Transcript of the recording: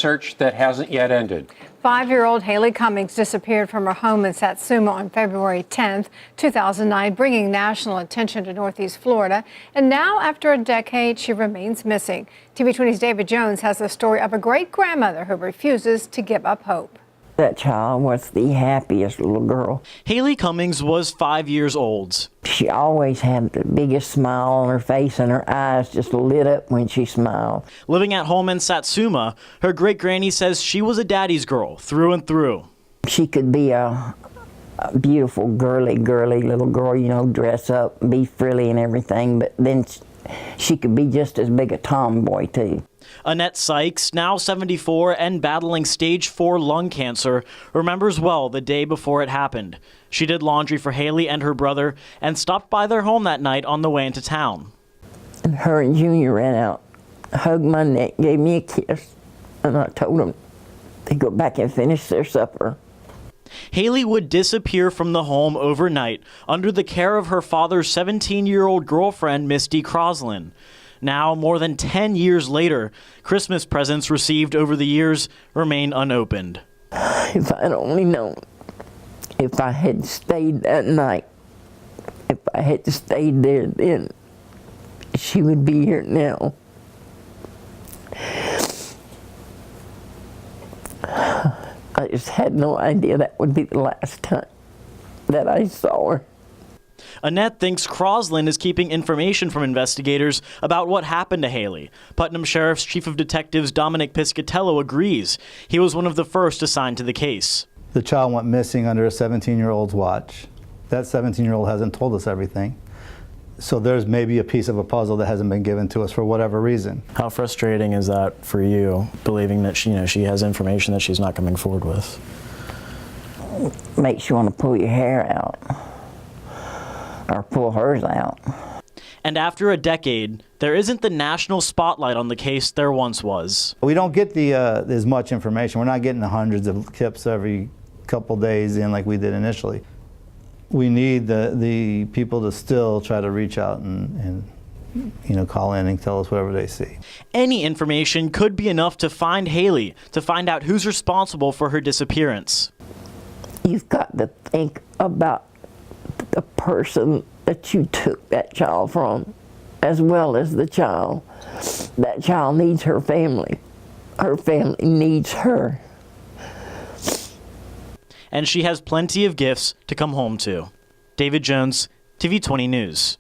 search that hasn't yet ended. 5-year-old HaLeigh Cummings disappeared from her home in Satsuma on February 10, 2009, bringing national attention to Northeast Florida. And now, after a decade, she remains missing. TV20's David Jones has the story of a great-grandmother who refuses to give up hope. That child was the happiest little girl. HaLeigh Cummings was 5 years old. She always had the biggest smile on her face, and her eyes just lit up when she smiled. Living at home in Satsuma, her great-granny says she was a daddy's girl through and through. She could be a beautiful, girly little girl, you know, dress up, be frilly and everything, but then she could be just as big a tomboy, too. Annette Sykes, now 74 and battling stage 4 lung cancer, remembers well the day before it happened. She did laundry for HaLeigh and her brother and stopped by their home that night on the way into town. And her and Junior ran out, hugged my neck, gave me a kiss, and I told them to go back and finish their supper. HaLeigh would disappear from the home overnight under the care of her father's 17-year-old girlfriend, Misty Croslin. Now, more than 10 years later, Christmas presents received over the years remain unopened. If I'd only known, if I had stayed that night, if I had stayed there then, she would be here now. I just had no idea that would be the last time that I saw her. Annette thinks Croslin is keeping information from investigators about what happened to HaLeigh. Putnam Sheriff's Chief of Detectives Dominic Piscatello agrees. He was one of the first assigned to the case. The child went missing under a 17-year-old's watch. That 17-year-old hasn't told us everything. So there's maybe a piece of a puzzle that hasn't been given to us for whatever reason. How frustrating is that for you, believing that she has information that she's not coming forward with? Makes you want to pull your hair out. Or pull hers out. And after a decade, there isn't the national spotlight on the case there once was. We don't get as much information. We're not getting the hundreds of tips every couple days in like we did initially. We need the people to still try to reach out and call in and tell us whatever they see. Any information could be enough to find HaLeigh, to find out who's responsible for her disappearance. You've got to think about the person that you took that child from, as well as the child. That child needs her family. Her family needs her. And she has plenty of gifts to come home to. David Jones, TV20 News.